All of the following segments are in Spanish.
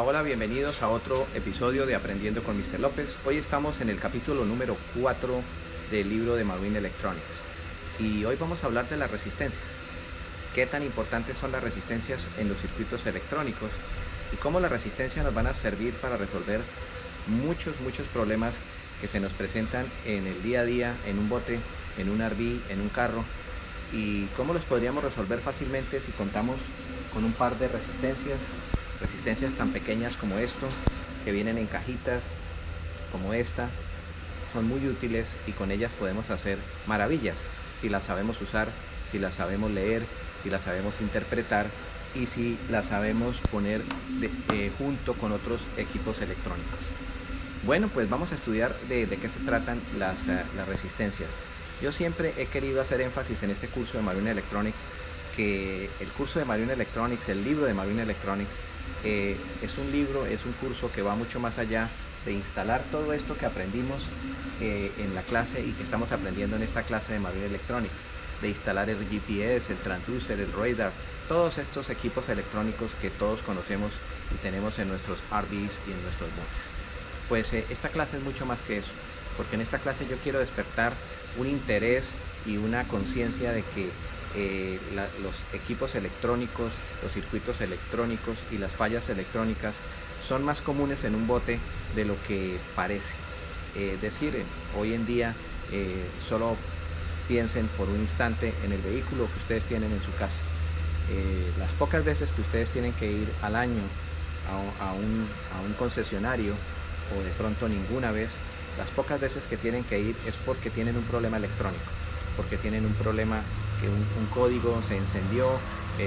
Hola, bienvenidos a otro episodio de Aprendiendo con Mr. López. Hoy estamos en el capítulo número 4 del libro de Marine Electronics y hoy vamos a hablar de las resistencias. ¿Qué tan importantes son las resistencias en los circuitos electrónicos y cómo las resistencias nos van a servir para resolver muchos problemas que se nos presentan en el día a día, en un bote, en un RV, en un carro, y cómo los podríamos resolver fácilmente si contamos con un par de resistencias tan pequeñas como esto, que vienen en cajitas como esta. Son muy útiles y con ellas podemos hacer maravillas si las sabemos usar, si las sabemos leer, si las sabemos interpretar y si las sabemos poner junto con otros equipos electrónicos. Bueno, pues vamos a estudiar de qué se tratan las resistencias. Yo siempre he querido hacer énfasis en este curso de Marine Electronics, que el curso de Marine Electronics, el libro de Marine Electronics, es un curso que va mucho más allá de instalar todo esto que aprendimos en la clase y que estamos aprendiendo en esta clase de Marine Electronics, de instalar el GPS, el transducer, el radar, todos estos equipos electrónicos que todos conocemos y tenemos en nuestros RVs y en nuestros botes. Pues esta clase es mucho más que eso, porque en esta clase yo quiero despertar un interés y una conciencia de que los equipos electrónicos, los circuitos electrónicos y las fallas electrónicas son más comunes en un bote de lo que parece. Hoy en día solo piensen por un instante en el vehículo que ustedes tienen en su casa. Las pocas veces que ustedes tienen que ir al año a un concesionario, o de pronto ninguna vez, las pocas veces que tienen que ir es porque tienen un problema electrónico, porque tienen un problema que un código se encendió,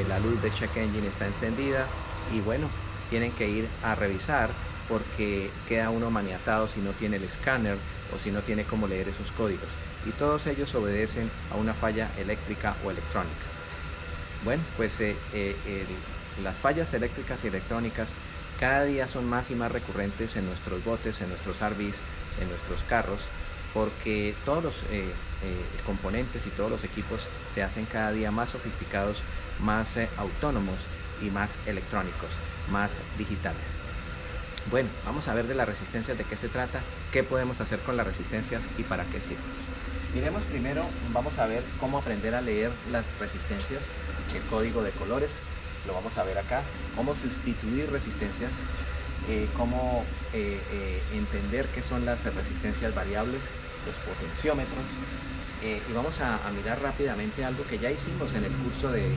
la luz de check engine está encendida y bueno, tienen que ir a revisar porque queda uno maniatado si no tiene el escáner o si no tiene cómo leer esos códigos, y todos ellos obedecen a una falla eléctrica o electrónica. Bueno, pues las fallas eléctricas y electrónicas cada día son más y más recurrentes en nuestros botes, en nuestros RVs, en nuestros carros, porque todos los componentes y todos los equipos se hacen cada día más sofisticados, más autónomos y más electrónicos, más digitales. Bueno, vamos a ver de las resistencias de qué se trata, qué podemos hacer con las resistencias y para qué sirven. Miremos primero, vamos a ver cómo aprender a leer las resistencias, el código de colores, lo vamos a ver acá, cómo sustituir resistencias, cómo entender qué son las resistencias variables, los potenciómetros, y vamos a mirar rápidamente algo que ya hicimos en el curso de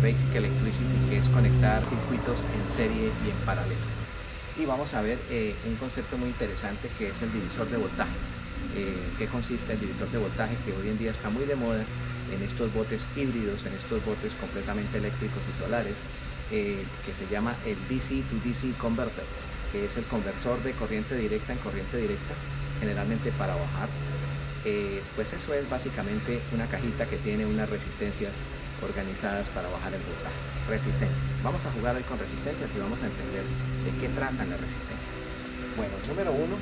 Basic Electricity, que es conectar circuitos en serie y en paralelo. Y vamos a ver un concepto muy interesante, que es el divisor de voltaje. ¿Qué consiste el divisor de voltaje? Que hoy en día está muy de moda en estos botes híbridos, en estos botes completamente eléctricos y solares, que se llama el DC to DC Converter, que es el conversor de corriente directa en corriente directa, generalmente para bajar. Pues eso es básicamente una cajita que tiene unas resistencias organizadas para bajar el voltaje. Resistencias. Vamos a jugar hoy con resistencias y vamos a entender de qué tratan las resistencias. Bueno, número uno,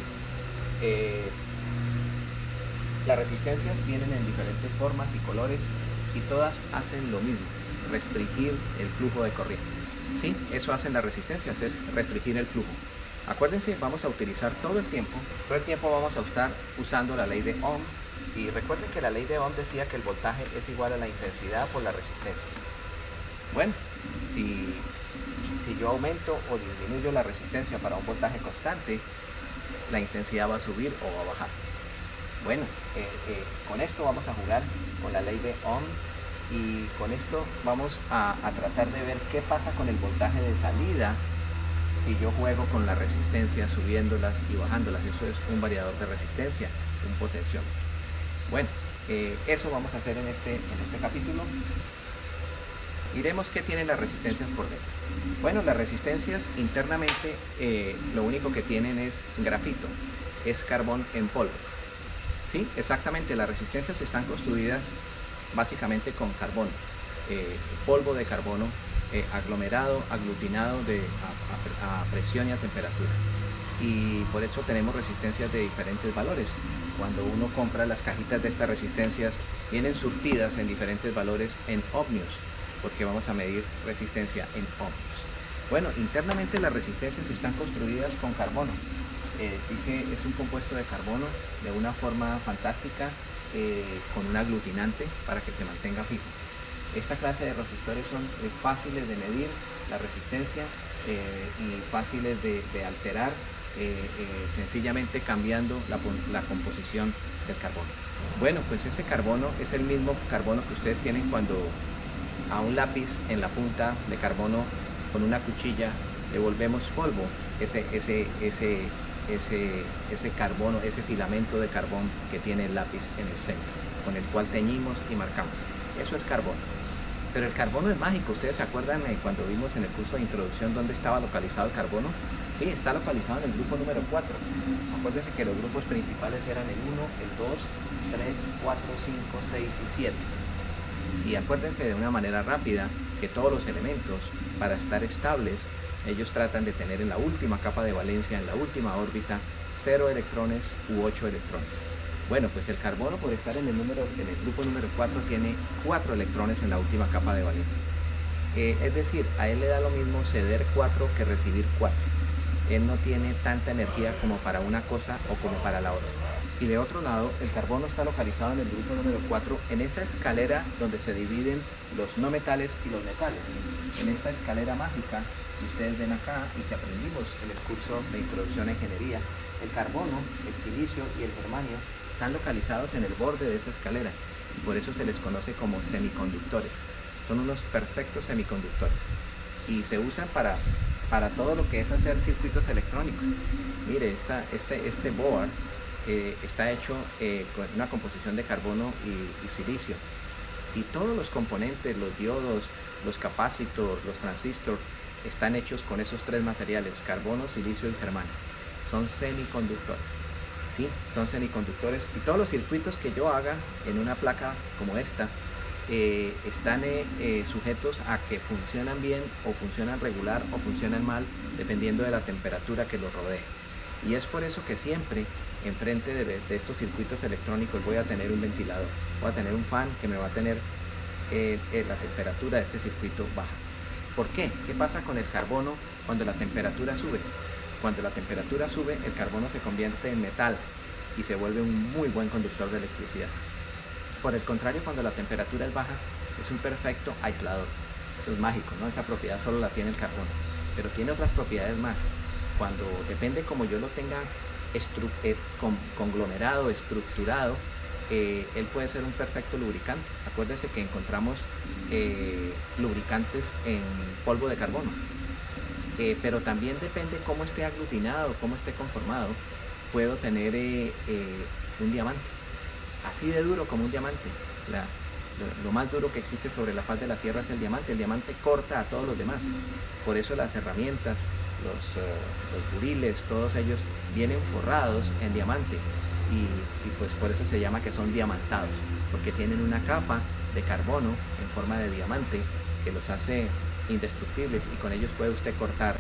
las resistencias vienen en diferentes formas y colores y todas hacen lo mismo: restringir el flujo de corriente. ¿Sí? Eso hacen las resistencias, es restringir el flujo. Acuérdense, vamos a utilizar todo el tiempo vamos a estar usando la ley de Ohm, y recuerden que la ley de Ohm decía que el voltaje es igual a la intensidad por la resistencia. Bueno, si yo aumento o disminuyo la resistencia para un voltaje constante, la intensidad va a subir o va a bajar. Bueno, con esto vamos a jugar con la ley de Ohm, y con esto vamos a tratar de ver qué pasa con el voltaje de salida si yo juego con la resistencia, subiéndolas y bajándolas. Eso es un variador de resistencia, un potenciómetro. Bueno, eso vamos a hacer en este capítulo. Miremos qué tienen las resistencias por dentro. Bueno, las resistencias internamente lo único que tienen es grafito, es carbón en polvo. Sí, exactamente, las resistencias están construidas básicamente con carbono, polvo de carbono aglomerado, aglutinado a presión y a temperatura, y por eso tenemos resistencias de diferentes valores. Cuando uno compra las cajitas de estas resistencias, vienen surtidas en diferentes valores en ohmios, porque vamos a medir resistencia en ohmios. Bueno, internamente las resistencias están construidas con carbono. Es un compuesto de carbono de una forma fantástica, con un aglutinante para que se mantenga fijo. Esta clase de resistores son fáciles de medir la resistencia y fáciles de alterar, sencillamente cambiando la composición del carbono. Bueno, pues ese carbono es el mismo carbono que ustedes tienen cuando a un lápiz en la punta de carbono con una cuchilla le volvemos polvo, ese carbono, ese filamento de carbón que tiene el lápiz en el centro, con el cual teñimos y marcamos. Eso es carbono. Pero el carbono es mágico. ¿Ustedes se acuerdan cuando vimos en el curso de introducción dónde estaba localizado el carbono? Sí, está localizado en el grupo número 4. Acuérdense que los grupos principales eran el 1, el 2, 3, 4, 5, 6 y 7. Y acuérdense de una manera rápida que todos los elementos, para estar estables, ellos tratan de tener en la última capa de valencia, en la última órbita, 0 electrones u 8 electrones. Bueno, pues el carbono, por estar en el grupo número 4, tiene 4 electrones en la última capa de valencia. Es decir, a él le da lo mismo ceder 4 que recibir 4. Él no tiene tanta energía como para una cosa o como para la otra. Y de otro lado, el carbono está localizado en el grupo número 4, en esa escalera donde se dividen los no metales y los metales. En esta escalera mágica que ustedes ven acá y que aprendimos en el curso de introducción a ingeniería, el carbono, el silicio y el germanio están localizados en el borde de esa escalera y por eso se les conoce como semiconductores. Son unos perfectos semiconductores y se usan para todo lo que es hacer circuitos electrónicos. Mire, este board está hecho con una composición de carbono y silicio, y todos los componentes, los diodos, los capacitors, los transistores, están hechos con esos tres materiales: carbono, silicio y germanio. Son semiconductores. ¿Sí? Son semiconductores, y todos los circuitos que yo haga en una placa como esta están sujetos a que funcionan bien o funcionan regular o funcionan mal, dependiendo de la temperatura que los rodee. Y es por eso que siempre enfrente de estos circuitos electrónicos voy a tener un ventilador, voy a tener un fan que me va a tener la temperatura de este circuito baja. ¿Por qué? ¿Qué pasa con el carbono cuando la temperatura sube? Cuando la temperatura sube, el carbono se convierte en metal y se vuelve un muy buen conductor de electricidad. Por el contrario, cuando la temperatura es baja, es un perfecto aislador. Eso es mágico, ¿no? Esa propiedad solo la tiene el carbono, pero tiene otras propiedades más. Cuando depende como yo lo tenga conglomerado, estructurado, él puede ser un perfecto lubricante. Acuérdense que encontramos lubricantes en polvo de carbono. Pero también depende cómo esté aglutinado, cómo esté conformado. Puedo tener un diamante, así de duro como un diamante. Lo más duro que existe sobre la faz de la Tierra es el diamante. El diamante corta a todos los demás. Por eso las herramientas, los buriles, todos ellos vienen forrados en diamante. Y pues por eso se llama que son diamantados, porque tienen una capa de carbono en forma de diamante que los hace indestructibles, y con ellos puede usted cortar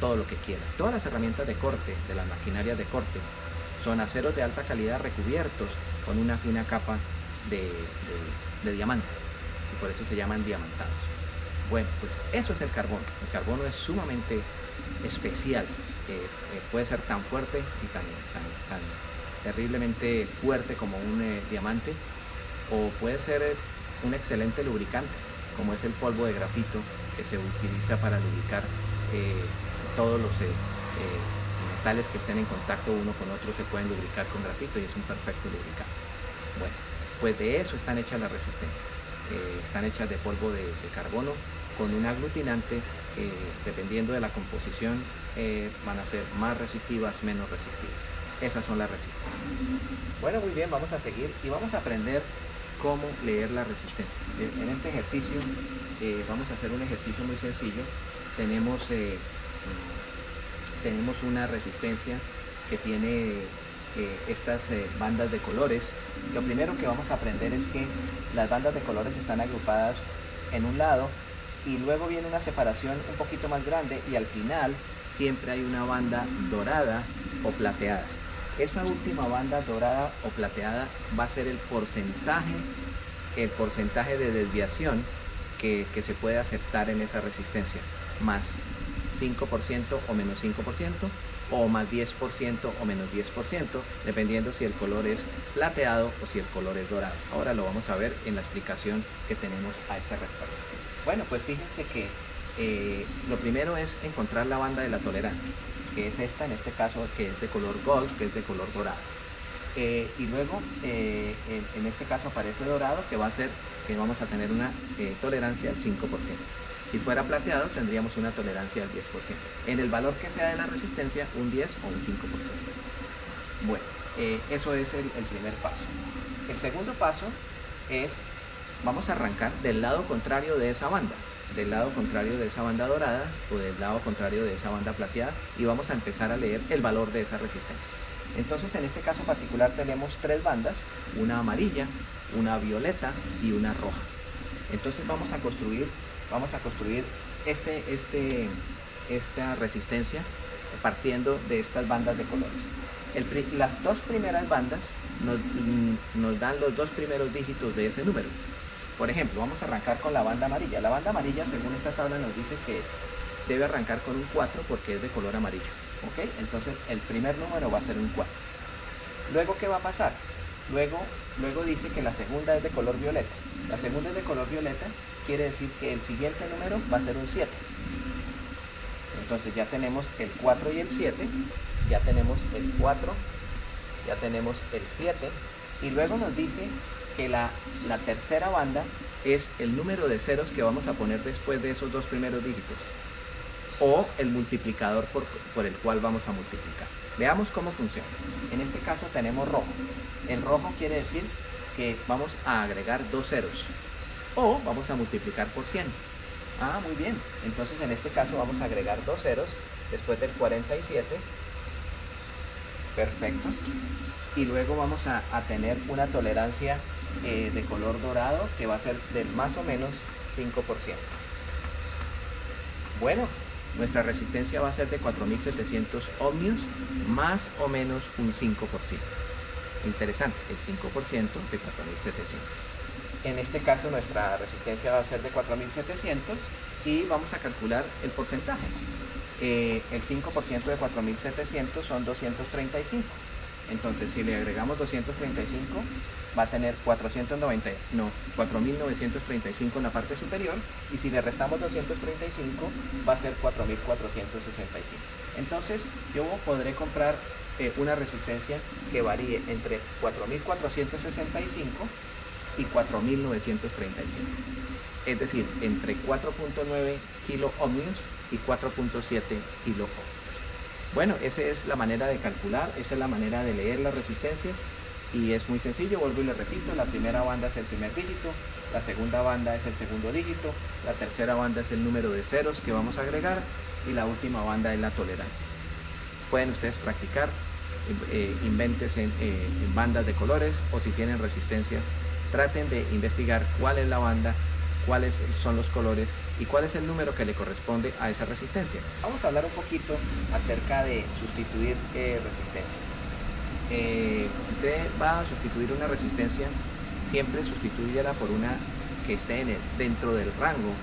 todo lo que quiera. Todas las herramientas de corte, de las maquinarias de corte, son aceros de alta calidad recubiertos con una fina capa de diamante, y por eso se llaman diamantados. Bueno, pues eso es el carbono. El carbono es sumamente especial, puede ser tan fuerte y tan terriblemente fuerte como un diamante, o puede ser un excelente lubricante, como es el polvo de grafito, que se utiliza para lubricar todos los metales que estén en contacto uno con otro. Se pueden lubricar con grafito y es un perfecto lubricante. Bueno, pues de eso están hechas las resistencias. Están hechas de polvo de carbono con un aglutinante que, dependiendo de la composición, van a ser más resistivas, menos resistivas. Esas son las resistencias. Bueno, muy bien, vamos a seguir y vamos a aprender cómo leer la resistencia. En este ejercicio vamos a hacer un ejercicio muy sencillo. Tenemos una resistencia que tiene estas bandas de colores. Lo primero que vamos a aprender es que las bandas de colores están agrupadas en un lado, y luego viene una separación un poquito más grande, y al final siempre hay una banda dorada o plateada. Esa última banda dorada o plateada va a ser el porcentaje de desviación que se puede aceptar en esa resistencia, más 5% o menos 5%, o más 10% o menos 10%, dependiendo si el color es plateado o si el color es dorado. Ahora lo vamos a ver en la explicación que tenemos a este respecto. Bueno, pues fíjense que lo primero es encontrar la banda de la tolerancia, que es esta, en este caso, que es de color gold, que es de color dorado. Y luego, en este caso aparece dorado, que va a ser que vamos a tener una tolerancia al 5%. Si fuera plateado, tendríamos una tolerancia del 10%. En el valor que sea de la resistencia, un 10 o un 5%. Bueno, eso es el primer paso. El segundo paso es, vamos a arrancar del lado contrario de esa banda, del lado contrario de esa banda dorada o del lado contrario de esa banda plateada, y vamos a empezar a leer el valor de esa resistencia. Entonces, en este caso particular tenemos tres bandas, una amarilla, una violeta y una roja. Entonces vamos a construir esta resistencia partiendo de estas bandas de colores. Las dos primeras bandas nos dan los dos primeros dígitos de ese número. Por ejemplo, vamos a arrancar con la banda amarilla. La banda amarilla, según esta tabla, nos dice que debe arrancar con un 4 porque es de color amarillo. ¿Ok? Entonces el primer número va a ser un 4. Luego, ¿qué va a pasar? Luego dice que la segunda es de color violeta. La segunda es de color violeta, quiere decir que el siguiente número va a ser un 7. Entonces ya tenemos el 4 y el 7, ya tenemos el 4, ya tenemos el 7, y luego nos dice que la tercera banda es el número de ceros que vamos a poner después de esos dos primeros dígitos, o el multiplicador por el cual vamos a multiplicar. Veamos cómo funciona. En este caso tenemos rojo. El rojo quiere decir que vamos a agregar dos ceros, o vamos a multiplicar por 100. Ah, muy bien. Entonces en este caso vamos a agregar dos ceros después del 47. Perfecto. Y luego vamos a tener una tolerancia de color dorado que va a ser del más o menos 5%. Bueno, nuestra resistencia va a ser de 4700 ohmios, más o menos un 5%. Interesante, el 5% de 4700. En este caso nuestra resistencia va a ser de 4700 y vamos a calcular el porcentaje. El 5% de 4700 son 235. Entonces, si le agregamos 235, va a tener 4.935 en la parte superior, y si le restamos 235, va a ser 4.465. Entonces, yo podré comprar una resistencia que varíe entre 4.465 y 4.935. Es decir, entre 4.9 kilo ohmios y 4.7 kilo ohmios. Bueno, esa es la manera de calcular, esa es la manera de leer las resistencias, y es muy sencillo. Vuelvo y le repito: la primera banda es el primer dígito, la segunda banda es el segundo dígito, la tercera banda es el número de ceros que vamos a agregar, y la última banda es la tolerancia. Pueden ustedes practicar, invéntense en bandas de colores, o si tienen resistencias, traten de investigar cuál es la banda, cuáles son los colores y cuál es el número que le corresponde a esa resistencia. Vamos a hablar un poquito acerca de sustituir resistencias. Si usted va a sustituir una resistencia, siempre sustitúyala por una que esté dentro del rango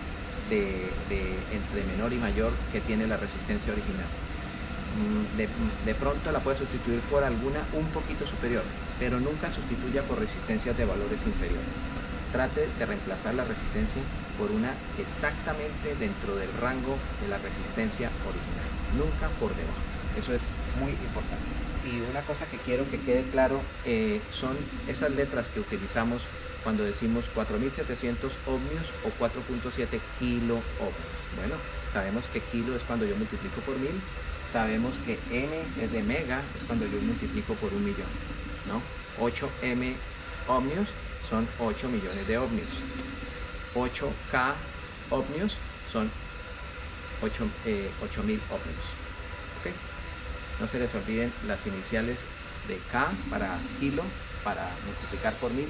entre menor y mayor que tiene la resistencia original. De pronto la puede sustituir por alguna un poquito superior, pero nunca sustituya por resistencias de valores inferiores. Trate de reemplazar la resistencia por una exactamente dentro del rango de la resistencia original, nunca por debajo. Eso es muy importante. Y una cosa que quiero que quede claro son esas letras que utilizamos cuando decimos 4700 ohmios o 4.7 kilo ohmios. Bueno, sabemos que kilo es cuando yo multiplico por 1000, sabemos que m es de mega, es cuando yo multiplico por 1 millón, ¿no? 8m ohmios son 8 millones de ohmios. 8K ohmios son 8000 ohmios. ¿Okay? No se les olviden las iniciales de K para kilo, para multiplicar por 1000,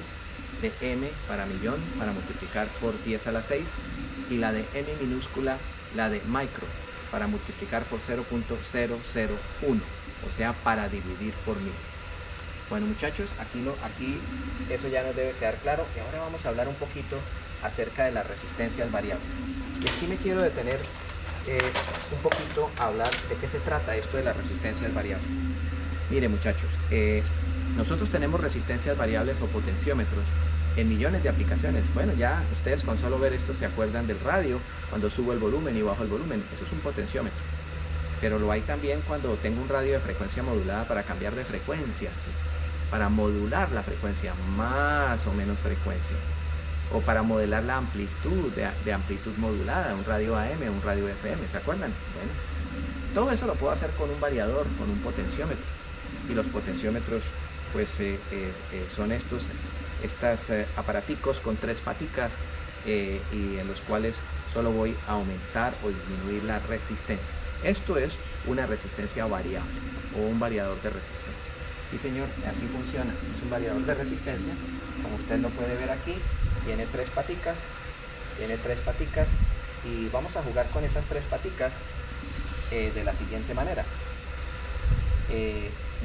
de M para millón, para multiplicar por 10 a la 6, y la de M minúscula, la de micro, para multiplicar por 0.001, o sea, para dividir por 1000. Bueno, muchachos, aquí eso ya nos debe quedar claro, y ahora vamos a hablar un poquito acerca de las resistencias variables. Y aquí me quiero detener un poquito hablar de qué se trata esto de las resistencias variables. Mire muchachos, nosotros tenemos resistencias variables o potenciómetros en millones de aplicaciones. Bueno, ya ustedes con solo ver esto se acuerdan del radio, cuando subo el volumen y bajo el volumen, eso es un potenciómetro. Pero lo hay también cuando tengo un radio de frecuencia modulada para cambiar de frecuencia, ¿sí? Para modular la frecuencia, más o menos frecuencia, o para modelar la amplitud de amplitud modulada, un radio AM, un radio FM, ¿se acuerdan? Bueno, todo eso lo puedo hacer con un variador, con un potenciómetro. Y los potenciómetros pues son estos aparaticos con 3 paticas y en los cuales solo voy a aumentar o disminuir la resistencia. Esto es una resistencia variable o un variador de resistencia. Sí señor, así funciona. Es un variador de resistencia, como usted lo puede ver aquí, tiene 3 paticas, y vamos a jugar con esas 3 paticas de la siguiente manera.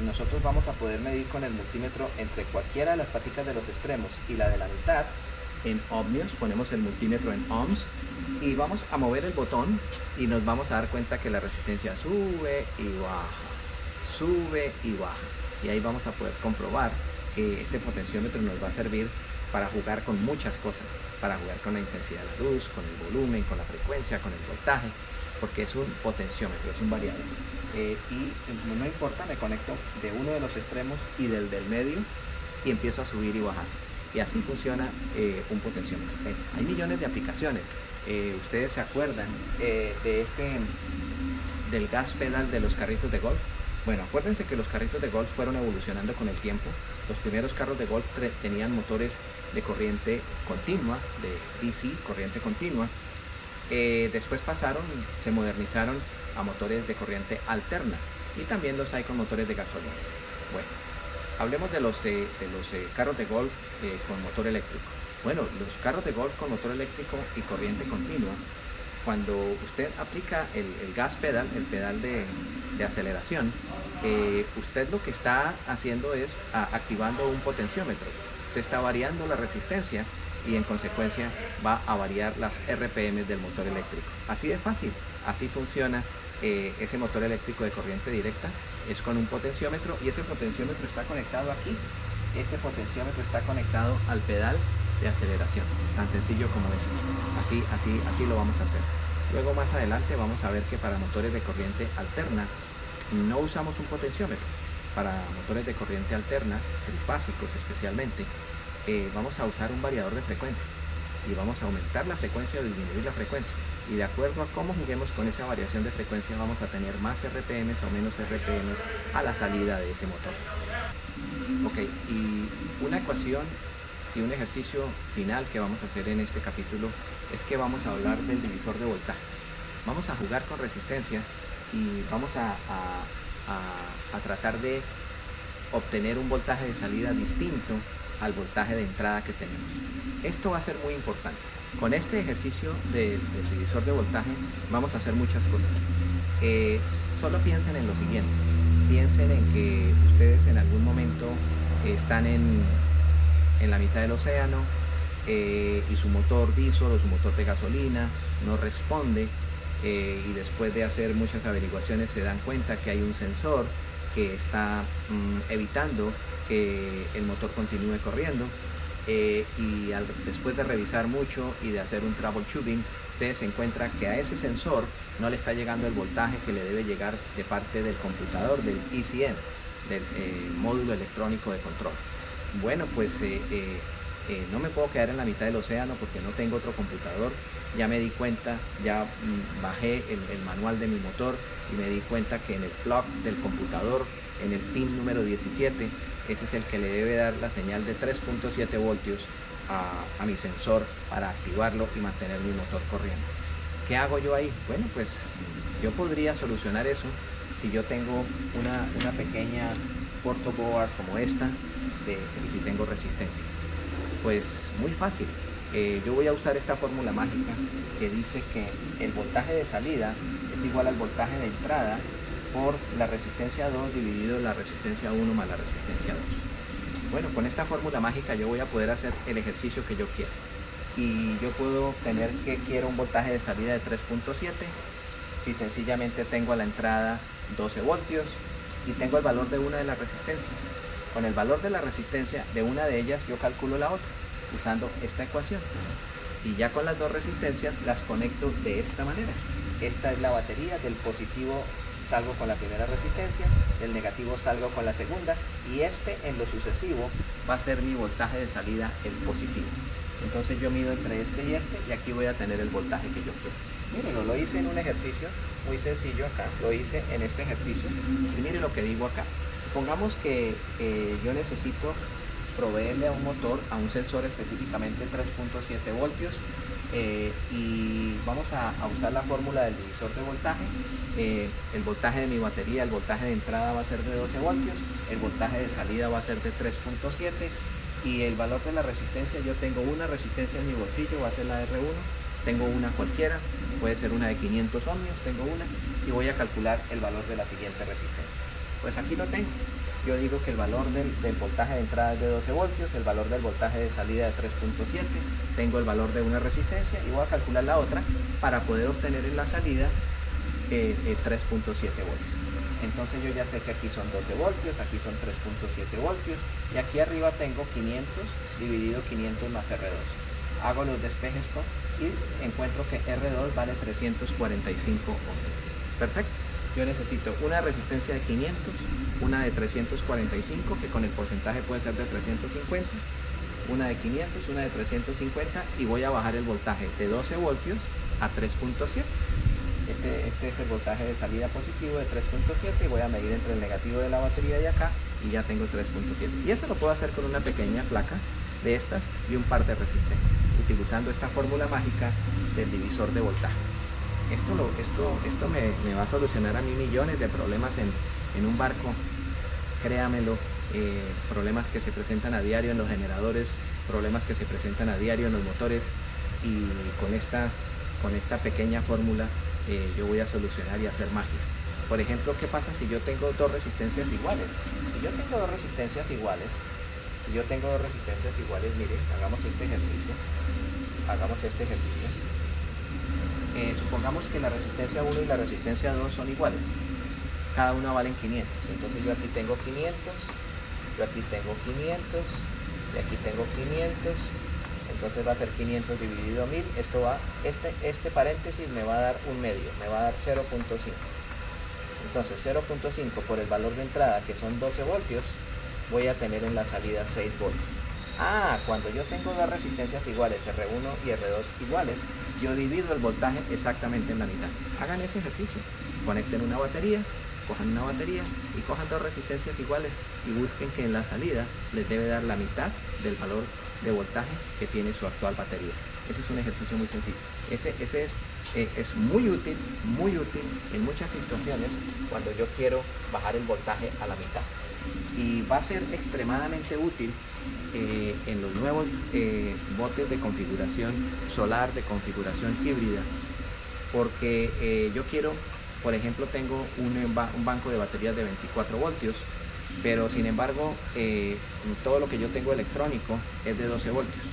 Nosotros vamos a poder medir con el multímetro entre cualquiera de las paticas de los extremos y la de la mitad en ohmios. Ponemos el multímetro en ohms y vamos a mover el botón y nos vamos a dar cuenta que la resistencia sube y baja, y ahí vamos a poder comprobar que este potenciómetro nos va a servir para jugar con muchas cosas, para jugar con la intensidad de la luz, con el volumen, con la frecuencia, con el voltaje, porque es un potenciómetro, es un variador. Y no importa, me conecto de uno de los extremos y del medio y empiezo a subir y bajar. Y así funciona un potenciómetro. Hay millones de aplicaciones. Ustedes se acuerdan del gas pedal de los carritos de golf. Bueno, acuérdense que los carritos de golf fueron evolucionando con el tiempo. Los primeros carros de golf tenían motores de corriente continua, de DC, corriente continua. Después se modernizaron a motores de corriente alterna, y también los hay con motores de gasolina. Bueno, hablemos de los carros de golf con motor eléctrico. Bueno, los carros de golf con motor eléctrico y corriente continua, cuando usted aplica el gas pedal, el pedal de aceleración, usted lo que está haciendo es activando un potenciómetro. Usted está variando la resistencia y en consecuencia va a variar las RPM del motor eléctrico. Así de fácil, así funciona ese motor eléctrico de corriente directa. Es con un potenciómetro, y ese potenciómetro está conectado aquí. Este potenciómetro está conectado al pedal de aceleración, tan sencillo como eso. Así lo vamos a hacer. Luego más adelante vamos a ver que para motores de corriente alterna no usamos un potenciómetro. Para motores de corriente alterna, trifásicos especialmente, vamos a usar un variador de frecuencia y vamos a aumentar la frecuencia o disminuir la frecuencia, y de acuerdo a cómo juguemos con esa variación de frecuencia vamos a tener más RPMs o menos RPMs a la salida de ese motor. Ok, y una ecuación y un ejercicio final que vamos a hacer en este capítulo es que vamos a hablar del divisor de voltaje. Vamos a jugar con resistencias y vamos a tratar de obtener un voltaje de salida distinto al voltaje de entrada que tenemos. Esto va a ser muy importante. Con este ejercicio del divisor de voltaje vamos a hacer muchas cosas. Solo piensen en lo siguiente. Piensen en que ustedes en algún momento están en la mitad del océano y su motor diésel o su motor de gasolina no responde, y después de hacer muchas averiguaciones se dan cuenta que hay un sensor que está evitando que el motor continúe corriendo, y después de revisar mucho y de hacer un troubleshooting, ustedes se encuentran que a ese sensor no le está llegando el voltaje que le debe llegar de parte del computador, del ECM, del módulo electrónico de control. Bueno, pues no me puedo quedar en la mitad del océano porque no tengo otro computador. Ya me di cuenta, ya bajé el manual de mi motor y me di cuenta que en el plug del computador, en el pin número 17, ese es el que le debe dar la señal de 3.7 voltios a mi sensor para activarlo y mantener mi motor corriendo. ¿Qué hago yo ahí? Bueno, pues yo podría solucionar eso si yo tengo una pequeña portoboard como esta, y si tengo resistencias. Pues muy fácil. Yo voy a usar esta fórmula mágica que dice que el voltaje de salida es igual al voltaje de entrada por la resistencia 2 dividido la resistencia 1 más la resistencia 2. Bueno, con esta fórmula mágica yo voy a poder hacer el ejercicio que yo quiera. Y yo puedo obtener que quiero un voltaje de salida de 3.7. si sencillamente tengo a la entrada 12 voltios y tengo el valor de una de las resistencias. Con el valor de la resistencia de una de ellas yo calculo la otra usando esta ecuación. Y ya con las dos resistencias las conecto de esta manera. Esta es la batería, del positivo salgo con la primera resistencia, del negativo salgo con la segunda, y este en lo sucesivo va a ser mi voltaje de salida, el positivo. Entonces yo mido entre este y aquí voy a tener el voltaje que yo quiero. Miren, lo hice en un ejercicio muy sencillo acá, lo hice en este ejercicio, y miren lo que digo acá. Pongamos que yo necesito proveerle a un motor, a un sensor específicamente 3.7 voltios, y vamos a usar la fórmula del divisor de voltaje. El voltaje de mi batería, el voltaje de entrada va a ser de 12 voltios, el voltaje de salida va a ser de 3.7, y el valor de la resistencia, yo tengo una resistencia en mi bolsillo, va a ser la R1, tengo una cualquiera, puede ser una de 500 ohmios, tengo una, y voy a calcular el valor de la siguiente resistencia. Pues aquí lo tengo. Yo digo que el valor del voltaje de entrada es de 12 voltios, el valor del voltaje de salida de 3.7, tengo el valor de una resistencia y voy a calcular la otra para poder obtener en la salida 3.7 voltios. Entonces yo ya sé que aquí son 12 voltios, aquí son 3.7 voltios, y aquí arriba tengo 500 dividido 500 más R2. Hago los despejes y encuentro que R2 vale 345 ohmios. Perfecto. Yo necesito una resistencia de 500, una de 345, que con el porcentaje puede ser de 350, una de 500, una de 350, y voy a bajar el voltaje de 12 voltios a 3.7. Este es el voltaje de salida positivo de 3.7, y voy a medir entre el negativo de la batería de acá, y ya tengo 3.7. Y eso lo puedo hacer con una pequeña placa de estas y un par de resistencias, utilizando esta fórmula mágica del divisor de voltaje. Esto me va a solucionar a mí millones de problemas en un barco, créamelo, problemas que se presentan a diario en los generadores, problemas que se presentan a diario en los motores, y con esta pequeña fórmula yo voy a solucionar y hacer magia. Por ejemplo, ¿qué pasa si yo tengo dos resistencias iguales? Si yo tengo dos resistencias iguales, miren, hagamos este ejercicio. Supongamos que la resistencia 1 y la resistencia 2 son iguales, cada una valen 500, entonces yo aquí tengo 500, yo aquí tengo 500, y aquí tengo 500, entonces va a ser 500 dividido 1000, esto va, este paréntesis me va a dar un medio, me va a dar 0.5, entonces 0.5 por el valor de entrada, que son 12 voltios, voy a tener en la salida 6 voltios. Cuando yo tengo dos resistencias iguales, R1 y R2 iguales, yo divido el voltaje exactamente en la mitad. Hagan ese ejercicio, conecten una batería, cojan una batería y cojan dos resistencias iguales y busquen que en la salida les debe dar la mitad del valor de voltaje que tiene su actual batería. Ese es un ejercicio muy sencillo. Ese es muy útil en muchas situaciones cuando yo quiero bajar el voltaje a la mitad. Y va a ser extremadamente útil en los nuevos botes de configuración solar, de configuración híbrida, porque yo quiero, por ejemplo, tengo un banco de baterías de 24 voltios, pero sin embargo todo lo que yo tengo electrónico es de 12 voltios.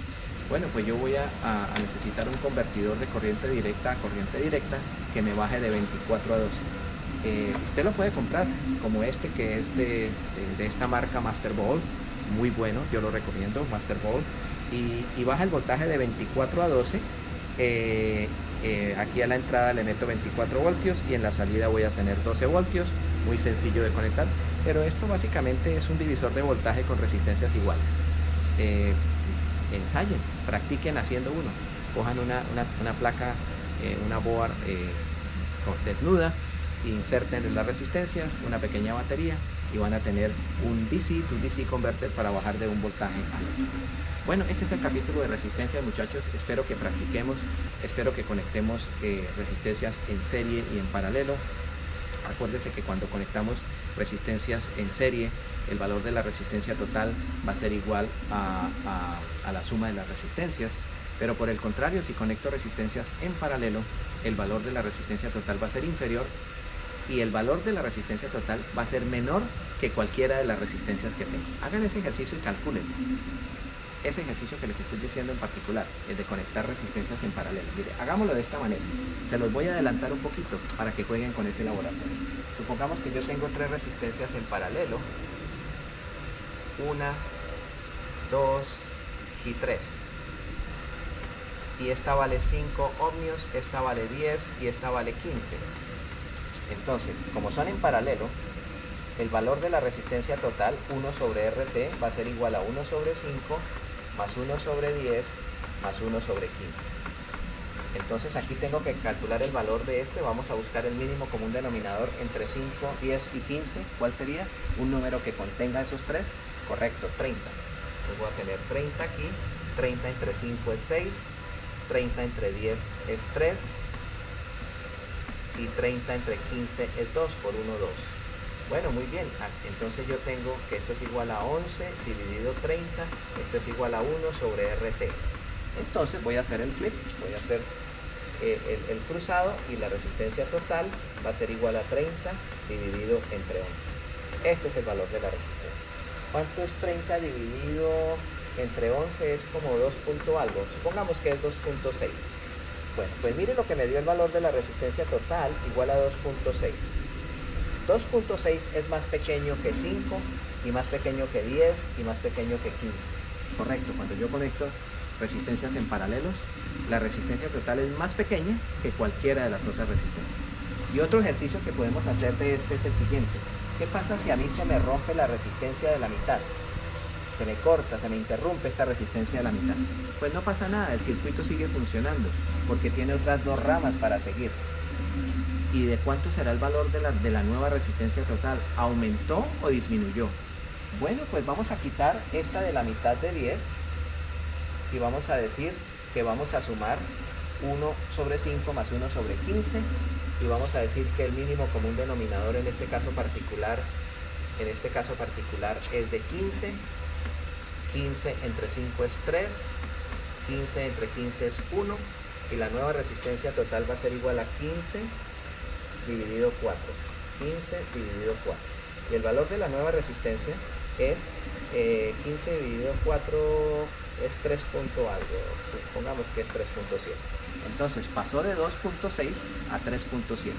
Bueno, pues yo voy a necesitar un convertidor de corriente directa a corriente directa que me baje de 24 a 12. Usted lo puede comprar, como este que es de esta marca Masterbolt, muy bueno, yo lo recomiendo, Masterbolt, y baja el voltaje de 24 a 12. Aquí a la entrada le meto 24 voltios y en la salida voy a tener 12 voltios, muy sencillo de conectar, pero esto básicamente es un divisor de voltaje con resistencias iguales. Ensayen, practiquen haciendo uno, cojan una placa, una board desnuda, inserten las resistencias, una pequeña batería, y van a tener un DC to DC converter para bajar de un voltaje a otro. Bueno, este es el capítulo de resistencias, muchachos. Espero que practiquemos, espero que conectemos resistencias en serie y en paralelo. Acuérdense que cuando conectamos resistencias en serie, el valor de la resistencia total va a ser igual a la suma de las resistencias, pero por el contrario, si conecto resistencias en paralelo, el valor de la resistencia total va a ser inferior y el valor de la resistencia total va a ser menor que cualquiera de las resistencias que tengo. Hagan ese ejercicio y calculen. ese ejercicio que les estoy diciendo en particular, el de conectar resistencias en paralelo. Mire, hagámoslo de esta manera. Se los voy a adelantar un poquito para que jueguen con ese laboratorio. Supongamos que yo tengo 3 resistencias en paralelo. 1, 2 y 3. Y esta vale 5 ohmios, esta vale 10 y esta vale 15. Entonces, como son en paralelo, el valor de la resistencia total, 1 sobre RT, va a ser igual a 1 sobre 5, más 1 sobre 10, más 1 sobre 15. Entonces aquí tengo que calcular el valor de este. Vamos a buscar el mínimo común denominador entre 5, 10 y 15. ¿Cuál sería? Un número que contenga esos 3. Correcto, 30. Entonces voy a tener 30 aquí. 30 entre 5 es 6. 30 entre 10 es 3. Y 30 entre 15 es 2 por 1, 2. Bueno, muy bien. Entonces yo tengo que esto es igual a 11 dividido 30. Esto es igual a 1 sobre RT. Entonces voy a hacer el flip. Voy a hacer el cruzado y la resistencia total va a ser igual a 30 dividido entre 11. Este es el valor de la resistencia. ¿Cuánto es 30 dividido entre 11? Es como 2 punto algo. Supongamos que es 2.6. Bueno, pues mire lo que me dio el valor de la resistencia total, igual a 2.6. 2.6 es más pequeño que 5 y más pequeño que 10 y más pequeño que 15. Correcto, cuando yo conecto resistencias en paralelos, la resistencia total es más pequeña que cualquiera de las otras resistencias. Y otro ejercicio que podemos hacer de este es el siguiente. ¿Qué pasa si a mí se me rompe la resistencia de la mitad? Se me corta, se me interrumpe esta resistencia de la mitad. Pues no pasa nada, el circuito sigue funcionando porque tiene otras 2 ramas para seguir. ¿Y de cuánto será el valor de la nueva resistencia total? ¿Aumentó o disminuyó? Bueno, pues vamos a quitar esta de la mitad de 10 y vamos a decir que vamos a sumar 1 sobre 5 más 1 sobre 15 y vamos a decir que el mínimo común denominador en este caso particular es de 15. 15 entre 5 es 3, 15 entre 15 es 1 y la nueva resistencia total va a ser igual a 15 dividido 4. 15 dividido 4. Y el valor de la nueva resistencia es 15 dividido 4 es 3 punto algo. Supongamos que es 3.7. Entonces pasó de 2.6 a 3.7.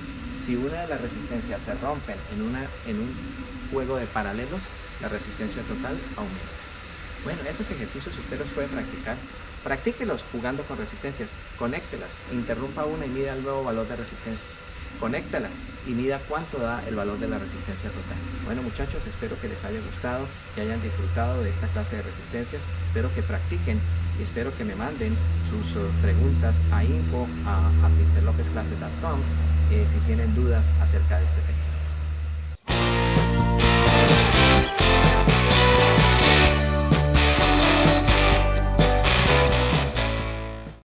Si una de las resistencias se rompen en un juego de paralelos, la resistencia total aumenta. Bueno, esos ejercicios usted los puede practicar. Practíquelos jugando con resistencias. Conéctelas, interrumpa una y mida el nuevo valor de resistencia. Conéctalas y mida cuánto da el valor de la resistencia total. Bueno muchachos, espero que les haya gustado, que hayan disfrutado de esta clase de resistencias. Espero que practiquen y espero que me manden sus preguntas a info@mrlopezclases.com si tienen dudas acerca de este tema.